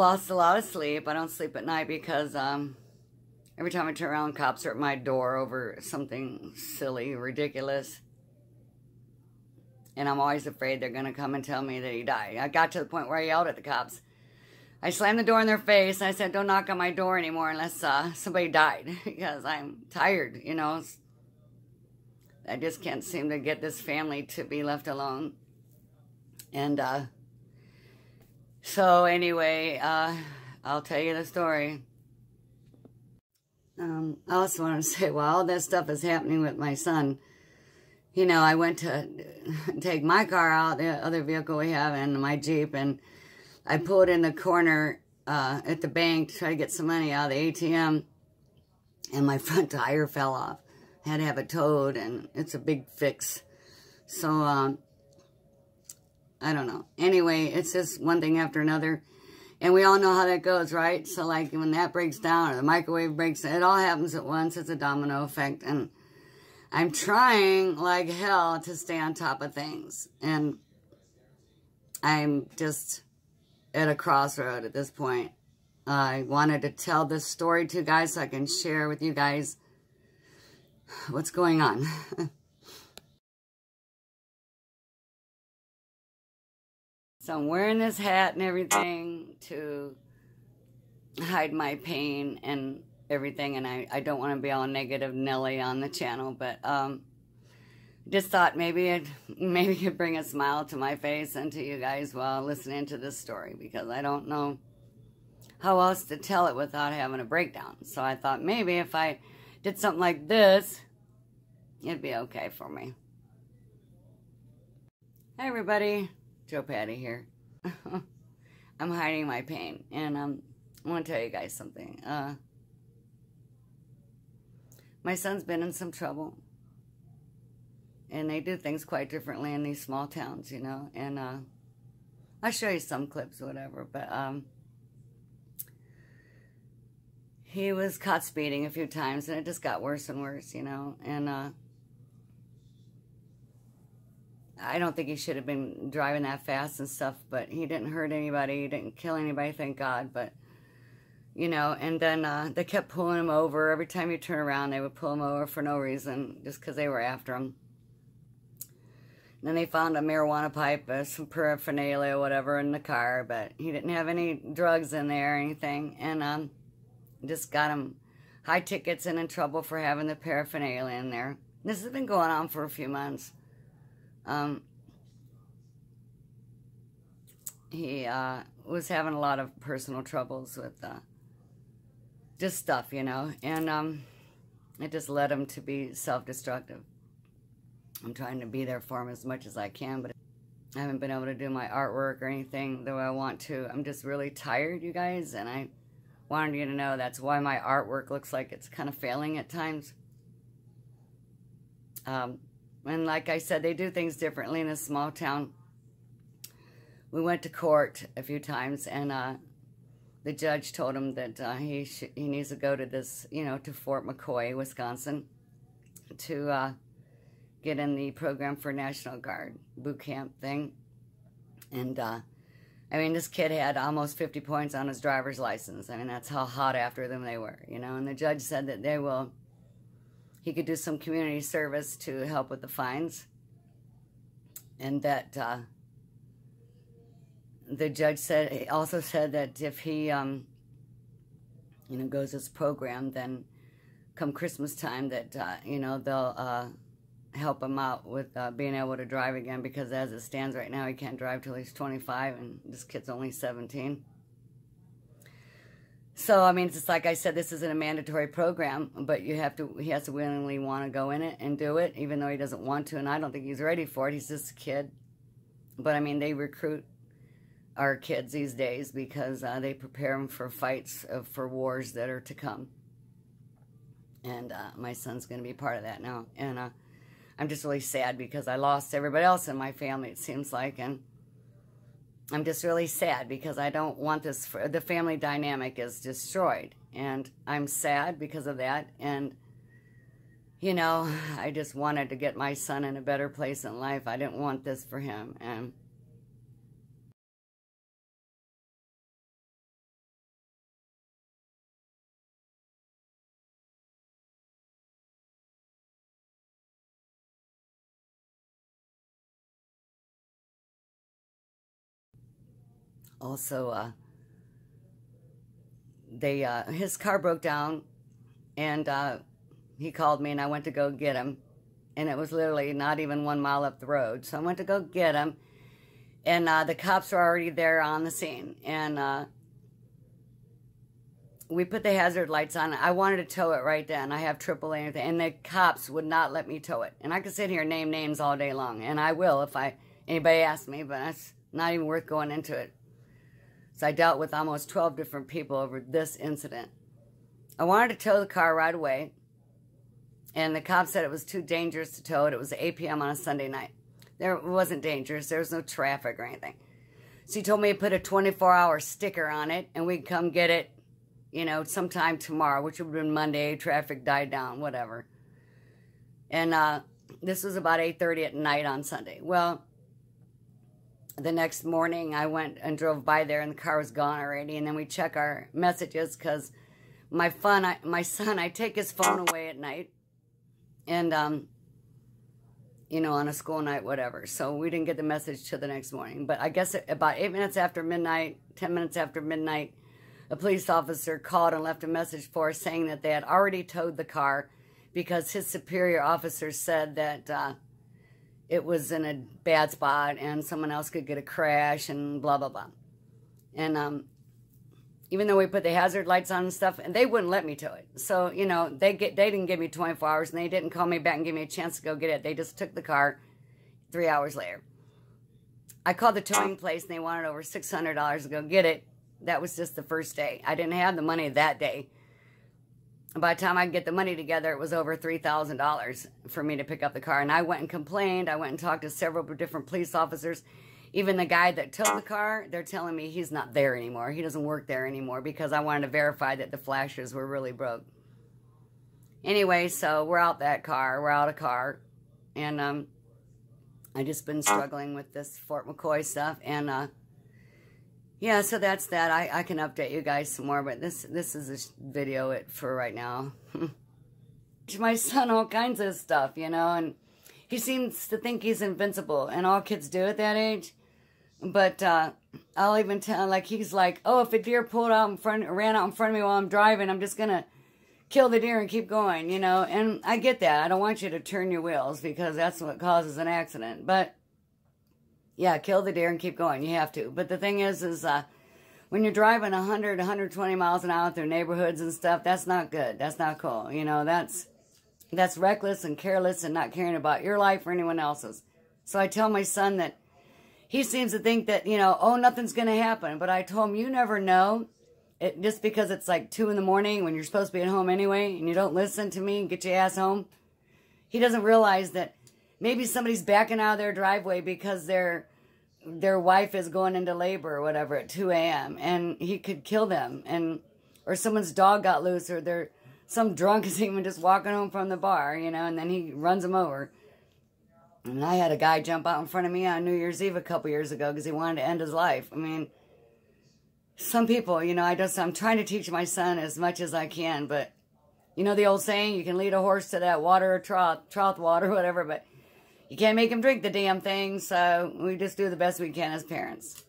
lost a lot of sleep. I don't sleep at night because every time I turn around, cops are at my door over something silly, ridiculous. And I'm always afraid they're going to come and tell me that he died. I got to the point where I yelled at the cops. I slammed the door in their face, and I said, don't knock on my door anymore unless somebody died. Because I'm tired, you know. I just can't seem to get this family to be left alone. And so anyway, I'll tell you the story. I also want to say, while all that stuff is happening with my son, you know, I went to take my car out, the other vehicle we have, and my Jeep, and I pulled in the corner at the bank to try to get some money out of the ATM, and my front tire fell off. I had to have it towed, and it's a big fix. So, I don't know. Anyway, it's just one thing after another. And we all know how that goes, right? So, like, when that breaks down or the microwave breaks down, it all happens at once. It's a domino effect. And I'm trying like hell to stay on top of things. And I'm just at a crossroad at this point. I wanted to tell this story to you guys so I can share with you guys what's going on. So I'm wearing this hat and everything to hide my pain and everything, and I don't want to be all negative Nelly on the channel, but just thought maybe it'd bring a smile to my face and to you guys while listening to this story, because I don't know how else to tell it without having a breakdown. So I thought maybe if I did something like this, it'd be okay for me. Hey everybody. JoPaddy here. I'm hiding my pain, and I want to tell you guys something. My son's been in some trouble, and they do things quite differently in these small towns, you know, and I'll show you some clips or whatever, but he was caught speeding a few times, and it just got worse and worse, you know, and I don't think he should have been driving that fast and stuff, but he didn't hurt anybody. He didn't kill anybody, thank God. But, you know, and then they kept pulling him over. Every time you turn around, they would pull him over for no reason, just because they were after him. And then they found a marijuana pipe, some paraphernalia or whatever in the car, but he didn't have any drugs in there or anything. And just got him high tickets and in trouble for having the paraphernalia in there. This has been going on for a few months. He was having a lot of personal troubles with just stuff, you know, and it just led him to be self-destructive. I'm trying to be there for him as much as I can, but I haven't been able to do my artwork or anything the way I want to. I'm just really tired, you guys, and I wanted you to know that's why my artwork looks like it's kind of failing at times. And like I said, they do things differently in a small town. We went to court a few times, and the judge told him that he needs to go to this, you know, to Fort McCoy, Wisconsin, to get in the program for National Guard boot camp thing. And I mean, this kid had almost 50 points on his driver's license. I mean, that's how hot after them they were, you know. And the judge said that he could do some community service to help with the fines, and that the judge also said that if he you know, goes this program, then come Christmas time that you know, they'll help him out with being able to drive again, because as it stands right now, he can't drive till he's 25, and this kid's only 17. So, I mean, it's like I said, this isn't a mandatory program, but he has to willingly want to go in it and do it, even though he doesn't want to, and I don't think he's ready for it. He's just a kid. But, I mean, they recruit our kids these days because they prepare them for fights, for wars that are to come. And my son's going to be part of that now. And I'm just really sad because I lost everybody else in my family, it seems like, and I'm just really sad because I don't want this. The family dynamic is destroyed, and I'm sad because of that. And, you know, I just wanted to get my son in a better place in life. I didn't want this for him, and Also, his car broke down, and he called me, and I went to go get him. And it was literally not even 1 mile up the road. So I went to go get him, and the cops were already there on the scene. And we put the hazard lights on. I wanted to tow it right then. I have AAA and everything, and the cops would not let me tow it. And I could sit here and name names all day long, and I will if anybody asks me, but that's not even worth going into it. So I dealt with almost 12 different people over this incident. I wanted to tow the car right away, and the cops said it was too dangerous to tow it. It was 8 p.m. on a Sunday night. It wasn't dangerous. There was no traffic or anything. So he told me to put a 24-hour sticker on it, and we'd come get it, you know, sometime tomorrow, which would have been Monday. Traffic died down, whatever. And this was about 8:30 at night on Sunday. Well, the next morning, I went and drove by there, and the car was gone already. And then we check our messages, because my son, I take his phone away at night. And, you know, on a school night, whatever. So we didn't get the message till the next morning. But I guess about 8 minutes after midnight, 10 minutes after midnight, a police officer called and left a message for us saying that they had already towed the car because his superior officer said that it was in a bad spot and someone else could get a crash and blah, blah, blah. And even though we put the hazard lights on and stuff, and they wouldn't let me tow it. So, you know, they didn't give me 24 hours, and they didn't call me back and give me a chance to go get it. They just took the car 3 hours later. I called the towing place, and they wanted over $600 to go get it. That was just the first day. I didn't have the money that day. By the time I could get the money together, it was over $3,000 for me to pick up the car. And I went and complained. I went and talked to several different police officers. Even the guy that towed the car, they're telling me he's not there anymore. He doesn't work there anymore because I wanted to verify that the flashes were really broke. Anyway, so we're out that car. We're out of car. And I just been struggling with this Fort McCoy stuff. And yeah, so that's that. I can update you guys some more, but this is a video for right now. My son, all kinds of stuff, you know, and he seems to think he's invincible, and all kids do at that age. But I'll even tell, like, he's like, oh, if a deer ran out in front of me while I'm driving, I'm just going to kill the deer and keep going, you know. And I get that. I don't want you to turn your wheels because that's what causes an accident. But, yeah, kill the deer and keep going. You have to. But the thing is when you're driving 100, 120 miles an hour through neighborhoods and stuff, that's not good. That's not cool. You know, that's reckless and careless and not caring about your life or anyone else's. So I tell my son that he seems to think that, you know, oh, nothing's going to happen. But I told him, you never know. Just because it's like 2 in the morning when you're supposed to be at home anyway and you don't listen to me and get your ass home. He doesn't realize that maybe somebody's backing out of their driveway because their wife is going into labor or whatever at 2 a.m. and he could kill them. Or someone's dog got loose, or some drunk is even just walking home from the bar, you know, and then he runs them over. And I had a guy jump out in front of me on New Year's Eve a couple years ago because he wanted to end his life. I mean, some people, you know, I'm trying to teach my son as much as I can, but you know the old saying, you can lead a horse to that water, trough water, whatever, but you can't make him drink the damn thing, so we just do the best we can as parents.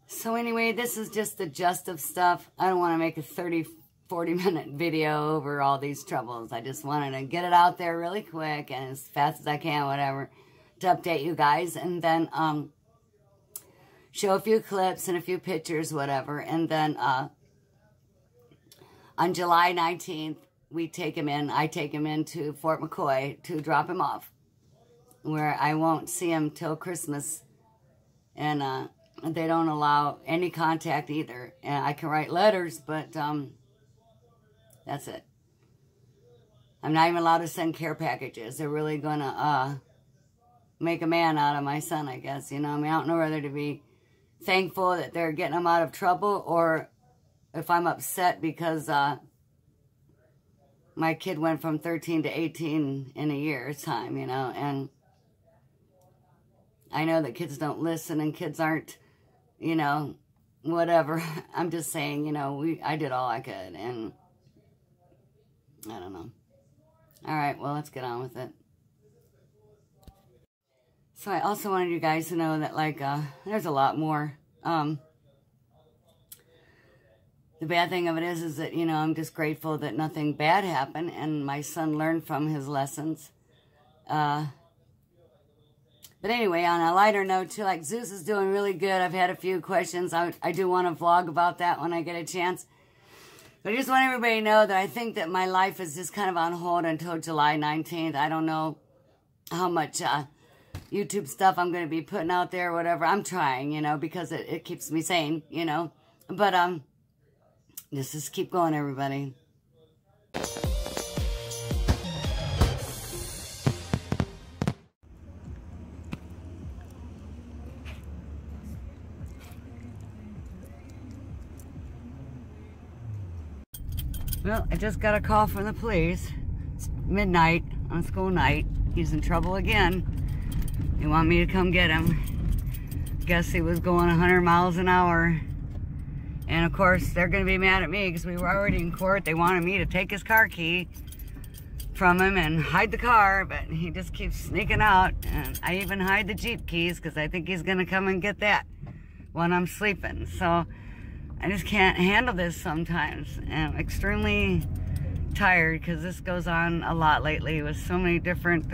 So anyway, this is just the gist of stuff. I don't want to make a 40-minute video over all these troubles. I just wanted to get it out there really quick and as fast as I can, whatever, to update you guys. And then show a few clips and a few pictures, whatever. And then on July 19th, I take him into Fort McCoy to drop him off, where I won't see him till Christmas. And they don't allow any contact either. And I can write letters, but that's it. I'm not even allowed to send care packages. They're really going to make a man out of my son, I guess. You know, I mean, I don't know whether to be thankful that they're getting him out of trouble or if I'm upset because my kid went from 13 to 18 in a year's time, you know. And I know that kids don't listen and kids aren't, you know, whatever. I'm just saying, you know, I did all I could, and I don't know. All right, well, let's get on with it. So I also wanted you guys to know that, like, there's a lot more The bad thing of it is that, you know, I'm just grateful that nothing bad happened and my son learned from his lessons. But anyway, on a lighter note, too, like Zeus is doing really good. I've had a few questions. I do want to vlog about that when I get a chance. But I just want everybody to know that I think that my life is just kind of on hold until July 19th. I don't know how much YouTube stuff I'm going to be putting out there or whatever. I'm trying, you know, because it keeps me sane, you know. But just keep going, everybody. Well, I just got a call from the police. It's midnight on school night. He's in trouble again. They want me to come get him. Guess he was going 100 miles an hour. And of course, they're going to be mad at me because we were already in court. They wanted me to take his car key from him and hide the car, but he just keeps sneaking out. And I even hide the Jeep keys because I think he's going to come and get that when I'm sleeping. So I just can't handle this sometimes. And I'm extremely tired because this goes on a lot lately with so many different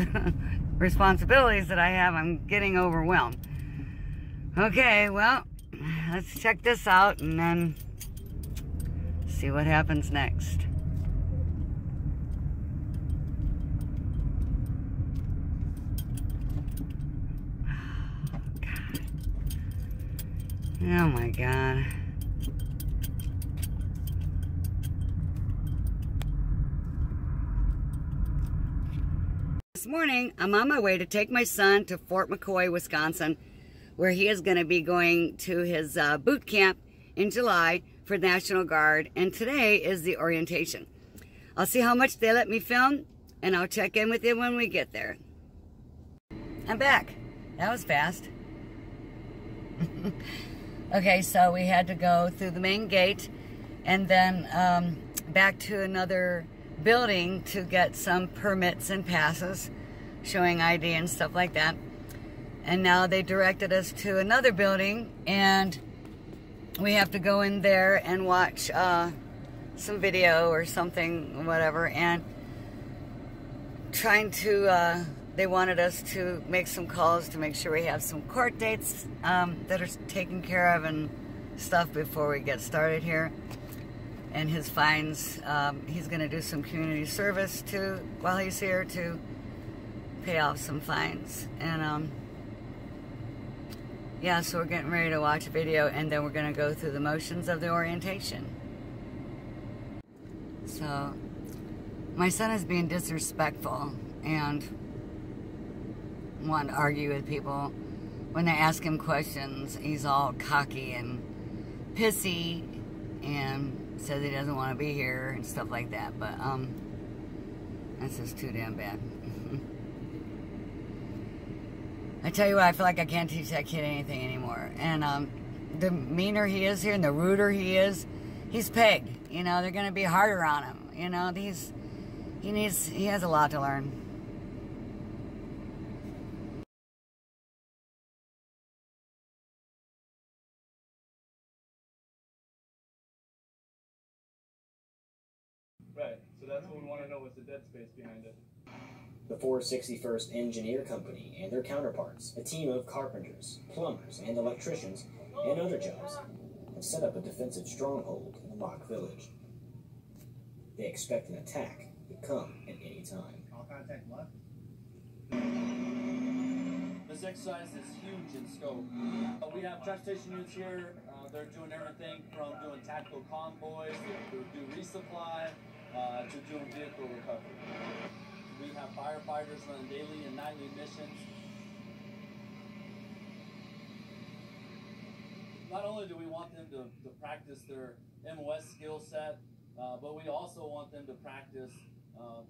responsibilities that I have. I'm getting overwhelmed. Okay, well, let's check this out and then see what happens next. Oh my God. This morning, I'm on my way to take my son to Fort McCoy, Wisconsin, where he is going to be going to his boot camp in July for National Guard, and today is the orientation. I'll see how much they let me film, and I'll check in with you when we get there. I'm back. That was fast. Okay, so we had to go through the main gate and then back to another building to get some permits and passes showing ID and stuff like that. And now they directed us to another building, and we have to go in there and watch some video or something, whatever, and trying to, they wanted us to make some calls to make sure we have some court dates that are taken care of and stuff before we get started here. And his fines, he's going to do some community service too while he's here to pay off some fines. And yeah, so we're getting ready to watch a video, and then we're going to go through the motions of the orientation. So my son is being disrespectful and wanting to argue with people. When they ask him questions, he's all cocky and pissy and says he doesn't want to be here and stuff like that. But that's just too damn bad. I tell you what, I feel like I can't teach that kid anything anymore. And the meaner he is here and the ruder he is, he's pegged. You know, they're going to be harder on him. You know, he has a lot to learn. Right, so that's what we want to know, what's the dead space behind it. The 461st Engineer Company and their counterparts, a team of carpenters, plumbers, and electricians, and other jobs, have set up a defensive stronghold in the mock village. They expect an attack to come at any time. All contact left. This exercise is huge in scope. We have transportation units here. They're doing everything from doing tactical convoys, to do resupply, to doing vehicle recovery. We have firefighters running daily and nightly missions. Not only do we want them to practice their MOS skill set, but we also want them to practice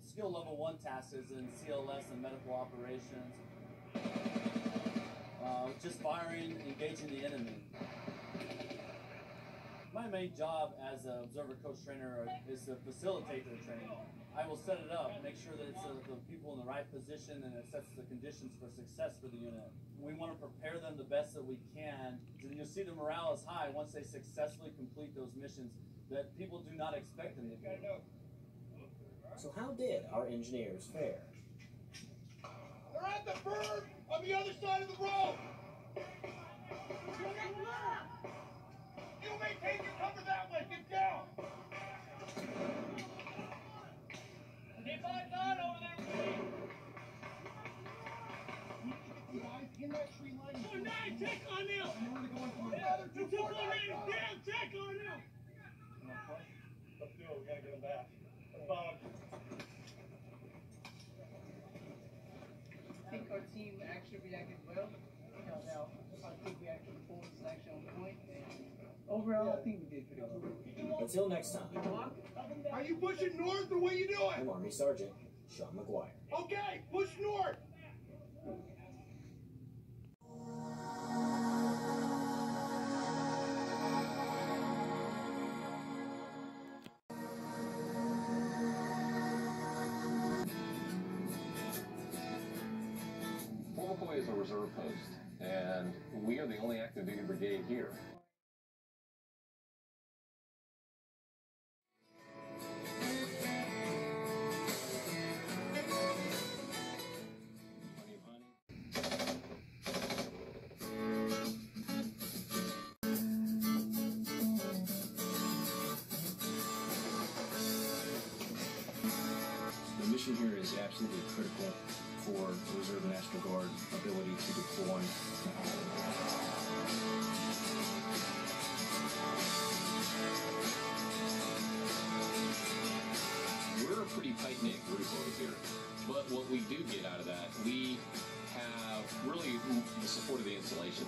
skill level 1 tasks in CLS and medical operations. Just firing, engaging the enemy. My main job as an observer coach trainer is to facilitate their training. I will set it up, make sure that it's the people in the right position and it sets the conditions for success for the unit. We want to prepare them the best that we can. And you'll see the morale is high once they successfully complete those missions that people do not expect them to do. So how did our engineers fare? They're at the berm on the other side of the road. You maintain your cover that way. Get down. Keep on over there. In that tree line. 4-9, check on them. You took 4-9 down. Check on them. Let's do it. We gotta get them back. I think our team actually reacted well. Now, I think we actually pulled this action on point. Overall, I think we did pretty well. Until next time, Are you pushing north or what are you doing? I'm Army Sergeant Sean McGuire. Okay, push north. Mccoy is a reserve post, and we are the only active duty brigade here. The mission here is absolutely critical for the Reserve National Guard ability to deploy. We're a pretty tight-knit group over here, but what we do get out of that, we have really the support of the installation.